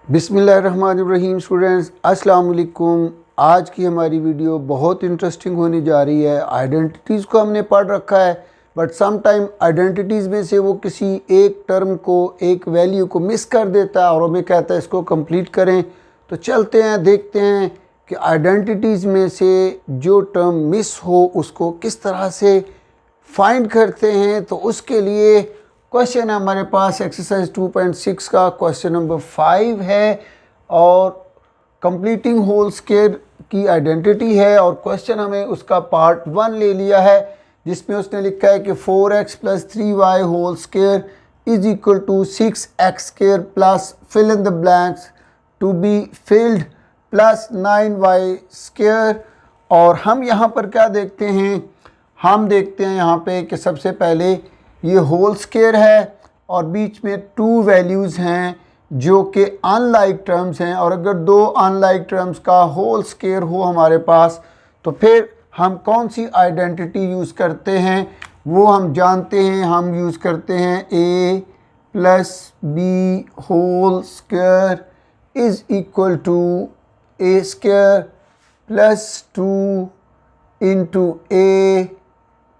बिस्मिल्लाहिर्रहमानिर्रहीम। स्टूडेंट्स अस्सलाम वालेकुम। आज की हमारी वीडियो बहुत इंटरेस्टिंग होने जा रही है। आइडेंटिटीज़ को हमने पढ़ रखा है, बट सम टाइम आइडेंटिटीज़ में से वो किसी एक टर्म को, एक वैल्यू को मिस कर देता है और हमें कहता है इसको कंप्लीट करें। तो चलते हैं, देखते हैं कि आइडेंटिटीज़ में से जो टर्म मिस हो उसको किस तरह से फाइंड करते हैं। तो उसके लिए क्वेश्चन हमारे पास एक्सरसाइज 2.6 का क्वेश्चन नंबर 5 है और कंप्लीटिंग होल स्क्वायर की आइडेंटिटी है। और क्वेश्चन हमें उसका पार्ट 1 ले लिया है, जिसमें उसने लिखा है कि 4x + 3y whole square is equal to 6x square plus fill in the blanks to be filled plus 9y square. और हम यहाँ पर क्या देखते हैं, हम देखते हैं यहाँ पे कि सबसे पहले ये होल स्क्वायर है और बीच में 2 वैल्यूज़ हैं जो कि अनलाइक टर्म्स हैं। और अगर 2 अनलाइक टर्म्स का होल स्क्वायर हो हमारे पास, तो फिर हम कौन सी आइडेंटिटी यूज़ करते हैं वो हम जानते हैं। हम यूज़ करते हैं a + b whole square is equal to a square + 2 × a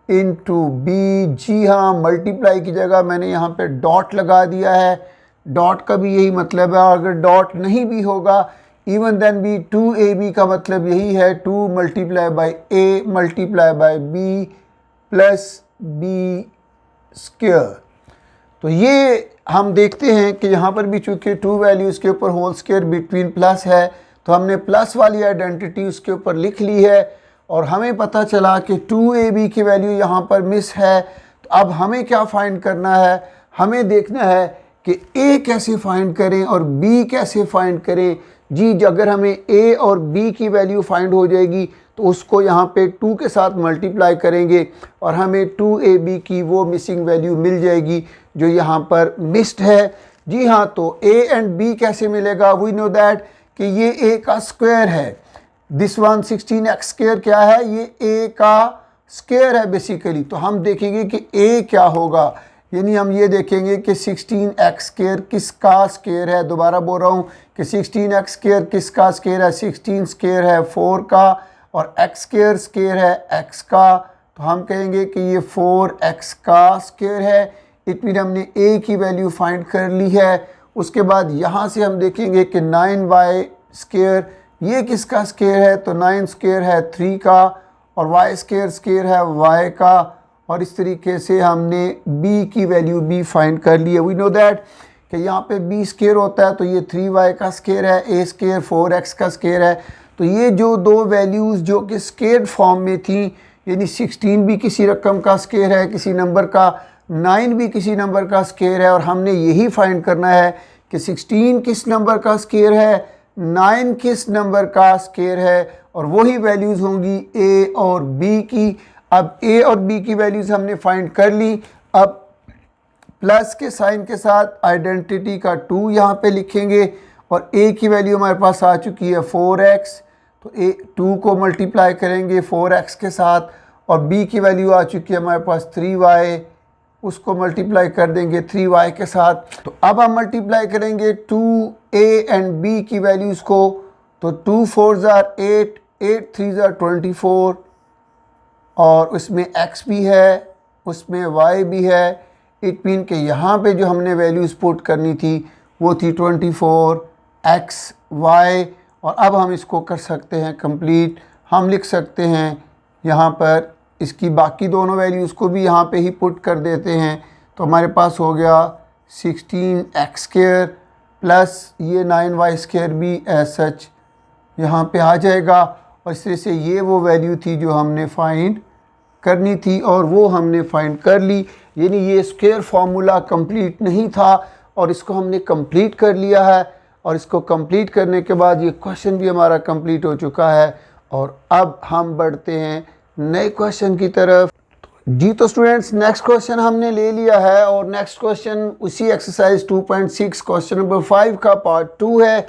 into B. जी हाँ, मल्टीप्लाई की जगह मैंने यहाँ पे डॉट लगा दिया है। डॉट का भी यही मतलब है, और अगर डॉट नहीं भी होगा इवन देन भी 2ab का मतलब यही है, 2 × a × b plus b square. तो ये हम देखते हैं कि यहाँ पर भी चूँकि 2 वैल्यूज़ के ऊपर होल स्क्वायर बिटवीन प्लस है, तो हमने प्लस वाली आइडेंटिटी उसके ऊपर लिख ली है। और हमें पता चला कि 2ab की वैल्यू यहाँ पर मिस है। तो अब हमें क्या फाइंड करना है, हमें देखना है कि a कैसे फाइंड करें और b कैसे फाइंड करें। जी, अगर हमें a और b की वैल्यू फाइंड हो जाएगी तो उसको यहाँ पे 2 के साथ मल्टीप्लाई करेंगे और हमें 2ab की वो मिसिंग वैल्यू मिल जाएगी जो यहाँ पर मिस्ड है। जी हाँ, तो a एंड b कैसे मिलेगा, वी नो दैट कि ये a का स्क्वायर है। दिस वन 16x स्क्वायर क्या है, ये a का स्क्वायर है बेसिकली। तो हम देखेंगे कि a क्या होगा, यानी हम ये देखेंगे कि 16x स्क्वायर किसका स्क्वायर है। दोबारा बोल रहा हूँ कि 16x स्क्वायर किसका स्क्वायर है, 16 स्क्वायर है 4 का और x स्क्वायर स्क्वायर है x का। तो हम कहेंगे कि ये 4x का स्क्वायर है। इट मीन हमने a की वैल्यू फाइंड कर ली है। उसके बाद यहाँ से हम देखेंगे कि 9y स्क्वायर ये किसका स्क्वायर है, तो 9 स्क्वायर है 3 का और y स्क्वायर स्क्वायर है y का। और इस तरीके से हमने b की वैल्यू b फाइंड कर ली है। वी नो दैट कि यहाँ पे b स्क्वायर होता है, तो ये 3y का स्क्वायर है, a स्क्वायर 4x का स्क्वायर है। तो ये जो 2 वैल्यूज़ जो कि स्क्वायर फॉर्म में थी, यानी 16 भी किसी रकम का स्क्वायर है किसी नंबर का, 9 भी किसी नंबर का स्क्वायर है। और हमने यही फाइंड करना है कि 16 किस नंबर का स्क्वायर है, 9 किस नंबर का स्क्वायर है, और वही वैल्यूज़ होंगी a और b की। अब a और b की वैल्यूज़ हमने फाइंड कर ली। अब प्लस के साइन के साथ आइडेंटिटी का 2 यहाँ पे लिखेंगे और a की वैल्यू हमारे पास आ चुकी है 4x। तो a 2 को मल्टीप्लाई करेंगे 4x के साथ, और b की वैल्यू आ चुकी है हमारे पास 3y, उसको मल्टीप्लाई कर देंगे 3y के साथ। तो अब हम मल्टीप्लाई करेंगे 2a एंड b की वैल्यूज़ को। तो 2 4s are 8, 8 3s are 24, और उसमें x भी है उसमें y भी है। इट मीन कि यहाँ पे जो हमने वैल्यूज़ पुट करनी थी वो थी 24x y। और अब हम इसको कर सकते हैं कंप्लीट। हम लिख सकते हैं यहाँ पर इसकी बाकी दोनों वैल्यूज़ को भी यहाँ पे ही पुट कर देते हैं। तो हमारे पास हो गया 16x स्क्वायर प्लस ये 9y स्क्वायर भी एज सच यहाँ पे आ जाएगा। और इस तरह से ये वो वैल्यू थी जो हमने फाइंड करनी थी और वो हमने फाइंड कर ली। यानी ये स्क्वायर फार्मूला कंप्लीट नहीं था और इसको हमने कंप्लीट कर लिया है। और इसको कंप्लीट करने के बाद ये क्वेश्चन भी हमारा कंप्लीट हो चुका है। और अब हम बढ़ते हैं नए क्वेश्चन की तरफ। जी तो स्टूडेंट्स, नेक्स्ट क्वेश्चन हमने ले लिया है और नेक्स्ट क्वेश्चन उसी एक्सरसाइज 2.6 क्वेश्चन नंबर 5 का पार्ट 2 है।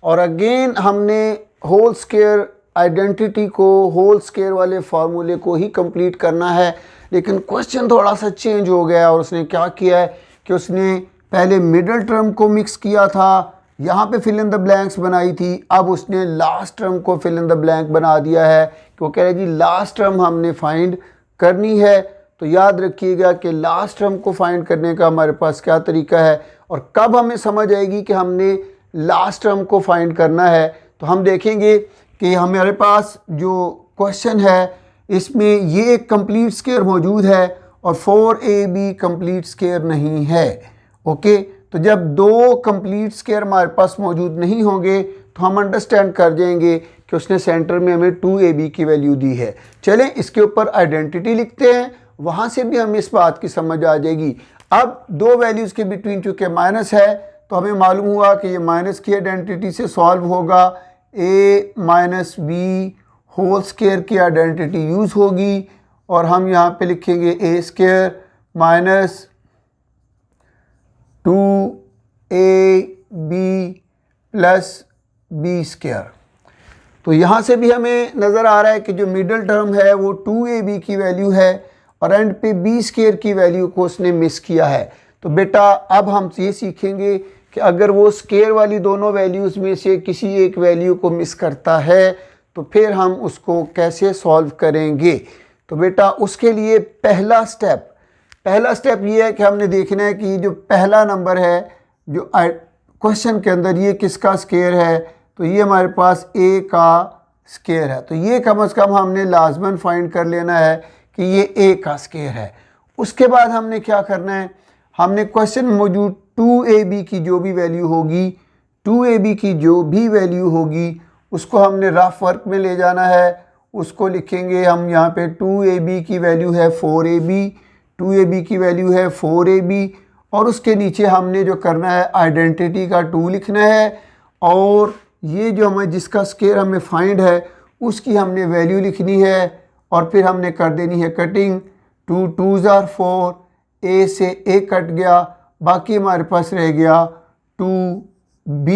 और अगेन हमने होल स्क्वायर आइडेंटिटी को, होल स्क्वायर वाले फार्मूले को ही कंप्लीट करना है। लेकिन क्वेश्चन थोड़ा सा चेंज हो गया और उसने क्या किया है कि उसने पहले मिडल टर्म को मिक्स किया था यहाँ पे फिल इन द ब्लैंक्स बनाई थी, अब उसने लास्ट टर्म को फिल इन द ब्लैंक बना दिया है कि वो कह रहे हैं जी लास्ट टर्म हमने फाइंड करनी है। तो याद रखिएगा कि लास्ट टर्म को फाइंड करने का हमारे पास क्या तरीका है और कब हमें समझ आएगी कि हमने लास्ट टर्म को फाइंड करना है। तो हम देखेंगे कि हमारे पास जो क्वेश्चन है इसमें ये एक कंप्लीट स्क्वायर मौजूद है और 4ab कंप्लीट स्क्वायर नहीं है। ओके, तो जब दो कंप्लीट स्क्वायर हमारे पास मौजूद नहीं होंगे तो हम अंडरस्टैंड कर जाएंगे कि उसने सेंटर में हमें 2ab की वैल्यू दी है। चलें इसके ऊपर आइडेंटिटी लिखते हैं, वहाँ से भी हमें इस बात की समझ आ जाएगी। अब दो वैल्यूज़ के बिटवीन चूँकि माइनस है तो हमें मालूम हुआ कि ये माइनस की आइडेंटिटी से सॉल्व होगा, a minus B whole square की आइडेंटिटी यूज़ होगी और हम यहाँ पे लिखेंगे a square minus 2ab plus b square. तो यहाँ से भी हमें नज़र आ रहा है कि जो मिडल टर्म है वो 2ab की वैल्यू है और एंड पे b स्क्वायर की वैल्यू को उसने मिस किया है। तो बेटा अब हम ये सीखेंगे कि अगर वो स्क्वायर वाली दोनों वैल्यूज़ में से किसी एक वैल्यू को मिस करता है तो फिर हम उसको कैसे सॉल्व करेंगे। तो बेटा उसके लिए पहला स्टेप ये है कि हमने देखना है कि जो पहला नंबर है जो क्वेश्चन के अंदर ये किसका स्क्वायर है, तो ये हमारे पास a का स्क्वायर है। तो ये कम से कम हमने लाजमन फाइंड कर लेना है कि ये a का स्क्वायर है। उसके बाद हमने क्या करना है, हमने क्वेश्चन में मौजूद 2ab की जो भी वैल्यू होगी उसको हमने रफ वर्क में ले जाना है। उसको लिखेंगे हम यहाँ पे 2ab की वैल्यू है 4ab और उसके नीचे हमने जो करना है आइडेंटिटी का 2 लिखना है और ये जो हमें जिसका स्क्वायर हमें फाइंड है उसकी हमने वैल्यू लिखनी है और फिर हमने कर देनी है कटिंग। 2 2s are 4, a से a कट गया, बाकी हमारे पास रह गया 2b।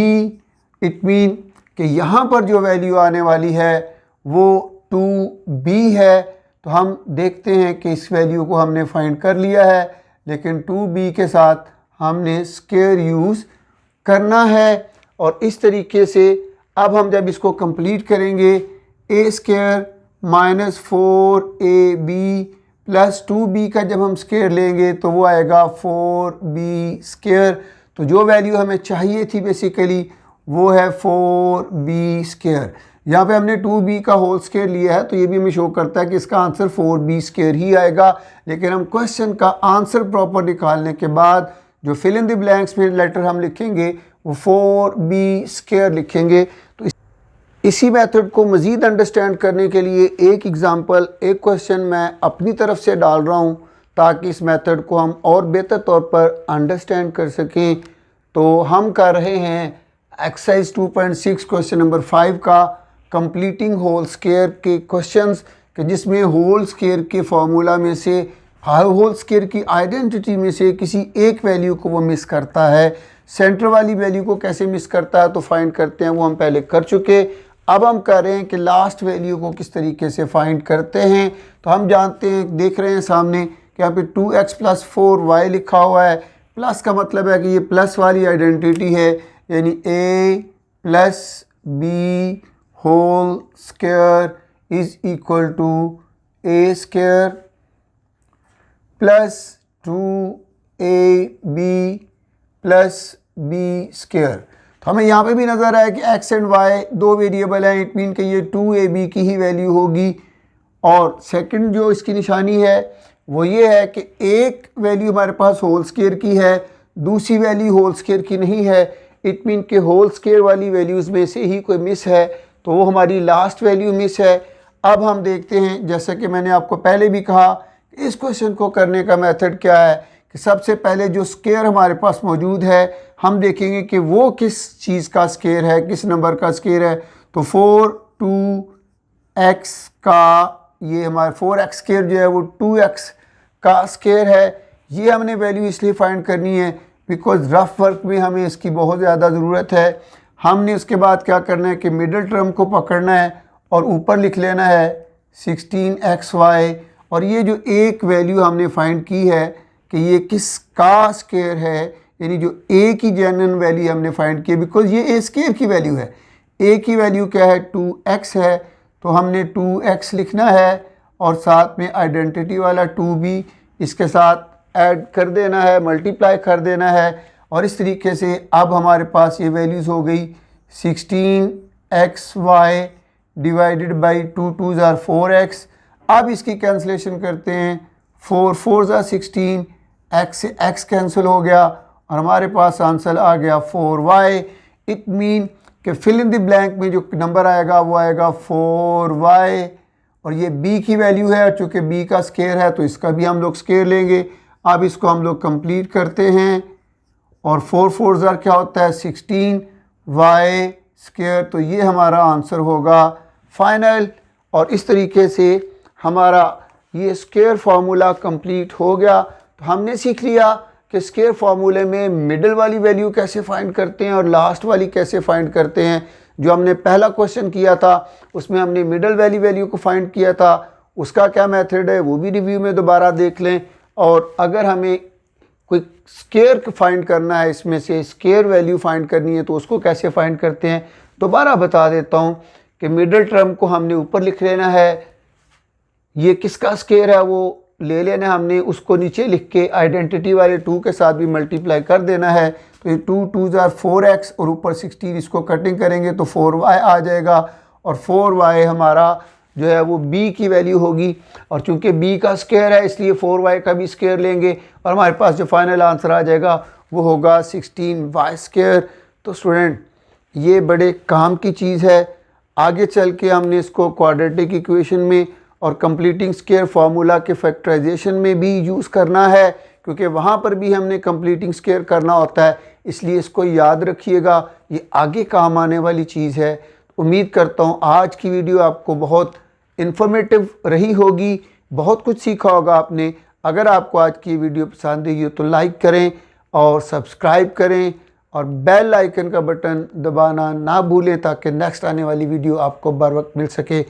इट मीन कि यहाँ पर जो वैल्यू आने वाली है वो 2b है। तो हम देखते हैं कि इस वैल्यू को हमने फाइंड कर लिया है, लेकिन 2b के साथ हमने स्क्वायर यूज़ करना है। और इस तरीके से अब हम जब इसको कंप्लीट करेंगे a square minus 4ab plus 2b का जब हम स्क्वायर लेंगे तो वो आएगा 4b स्क्वायर। तो जो वैल्यू हमें चाहिए थी बेसिकली वो है 4b स्क्वायर। यहाँ पे हमने 2b का होल स्क्वायर लिया है तो ये भी हमें शो करता है कि इसका आंसर 4b स्क्वायर ही आएगा। लेकिन हम क्वेश्चन का आंसर प्रॉपर निकालने के बाद जो फिल इन द ब्लैंक्स में लेटर हम लिखेंगे वो 4b स्क्वायर लिखेंगे। तो इसी मेथड को मज़ीद अंडरस्टैंड करने के लिए एक एग्ज़ाम्पल, एक क्वेश्चन मैं अपनी तरफ से डाल रहा हूँ ताकि इस मेथड को हम और बेहतर तौर पर अंडरस्टैंड कर सकें। तो हम कर रहे हैं एक्सरसाइज 2.6 क्वेश्चन नंबर 5 का कंप्लीटिंग होल स्क्वायर के क्वेश्चंस कि जिसमें होल स्क्वायर के फार्मूला में से होल स्क्वायर की आइडेंटिटी में से किसी एक वैल्यू को वो मिस करता है। सेंटर वाली वैल्यू को कैसे मिस करता है तो फाइंड करते हैं, वो हम पहले कर चुके। अब हम कर रहे हैं कि लास्ट वैल्यू को किस तरीके से फाइंड करते हैं। तो हम जानते हैं, देख रहे हैं सामने कि यहाँ पे 2x + 4y लिखा हुआ है। प्लस का मतलब है कि ये प्लस वाली आइडेंटिटी है, यानी a + b whole square is equal to a square plus 2ab plus b square. तो हमें यहाँ पे भी नज़र आया कि x एंड y दो वेरिएबल हैं, इट मीन कि ये 2ab की ही वैल्यू होगी। और सेकंड जो इसकी निशानी है वो ये है कि एक वैल्यू हमारे पास होल स्क्वायर की है, दूसरी वैल्यू होल स्क्वायर की नहीं है। इट मीन कि होल स्क्वायर वाली वैल्यूज़ में से ही कोई मिस है, तो वो हमारी लास्ट वैल्यू मिस है। अब हम देखते हैं, जैसा कि मैंने आपको पहले भी कहा, इस क्वेश्चन को करने का मेथड क्या है कि सबसे पहले जो स्क्वायर हमारे पास मौजूद है हम देखेंगे कि वो किस चीज़ का स्क्वायर है, किस नंबर का स्क्वायर है। तो 4x का ये हमारा 4x स्क्वायर जो है वो 2x का स्क्वायर है। ये हमने वैल्यू इसलिए फाइंड करनी है बिकॉज रफ वर्क में हमें इसकी बहुत ज़्यादा ज़रूरत है। हमने उसके बाद क्या करना है कि मिडल टर्म को पकड़ना है और ऊपर लिख लेना है 16xy। और ये जो एक वैल्यू हमने फाइंड की है कि ये किसका स्क्वायर है, यानी जो ए की जेन्युइन वैल्यू हमने फाइंड की, बिकॉज ये ए स्क्वायर की वैल्यू है। ए की वैल्यू क्या है 2x है, तो हमने 2x लिखना है और साथ में आइडेंटिटी वाला 2 भी इसके साथ ऐड कर देना है, मल्टीप्लाई कर देना है। और इस तरीके से अब हमारे पास ये वैल्यूज़ हो गई 16xy divided by 2 2 tsar 4x। अब इसकी कैंसलेशन करते हैं, 4 4 ज़ार 16, x से x कैंसिल हो गया और हमारे पास आंसर आ गया 4y। इट मीन कि फिल इन द ब्लैंक में जो नंबर आएगा वो आएगा 4y। और ये b की वैल्यू है, चूँकि b का स्क्वायर है तो इसका भी हम लोग स्क्वायर लेंगे। अब इसको हम लोग कंप्लीट करते हैं और 4 4 ज़ार क्या होता है 16y स्क्वायर, तो ये हमारा आंसर होगा फाइनल। और इस तरीके से हमारा ये स्क्वायर फार्मूला कंप्लीट हो गया। तो हमने सीख लिया कि स्क्वायर फार्मूले में मिडल वाली वैल्यू कैसे फाइंड करते हैं और लास्ट वाली कैसे फाइंड करते हैं। जो हमने पहला क्वेश्चन किया था उसमें हमने मिडल वाली वैल्यू को फाइंड किया था, उसका क्या मेथड है वो भी रिव्यू में दोबारा देख लें। और अगर हमें कोई स्क्वायर फाइंड करना है, इसमें से स्क्वायर वैल्यू फाइंड करनी है, तो उसको कैसे फाइंड करते हैं दोबारा बता देता हूँ कि मिडल टर्म को हमने ऊपर लिख लेना है, ये किसका स्क्वायर है वो ले लेना है हमने, उसको नीचे लिख के आइडेंटिटी वाले 2 के साथ भी मल्टीप्लाई कर देना है। तो ये 2 2 ज़ार 4x और ऊपर 16, इसको कटिंग करेंगे तो 4y आ जाएगा। और 4y हमारा जो है वो b की वैल्यू होगी, और चूंकि b का स्क्वायर है इसलिए 4y का भी स्क्वायर लेंगे और हमारे पास जो फाइनल आंसर आ जाएगा वो होगा 16y स्क्वायर। तो स्टूडेंट ये बड़े काम की चीज़ है। आगे चल के हमने इसको क्वाड्रेटिक इक्वेशन में और कंप्लीटिंग स्क्वायर फार्मूला के फैक्टराइजेशन में भी यूज़ करना है, क्योंकि वहाँ पर भी हमने कंप्लीटिंग स्क्वायर करना होता है। इसलिए इसको याद रखिएगा, ये आगे काम आने वाली चीज़ है। उम्मीद करता हूँ आज की वीडियो आपको बहुत इन्फॉर्मेटिव रही होगी, बहुत कुछ सीखा होगा आपने। अगर आपको आज की वीडियो पसंद आई हो तो लाइक करें और सब्सक्राइब करें और बेल आइकन का बटन दबाना ना भूलें, ताकि नेक्स्ट आने वाली वीडियो आपको बर वक्त मिल सके।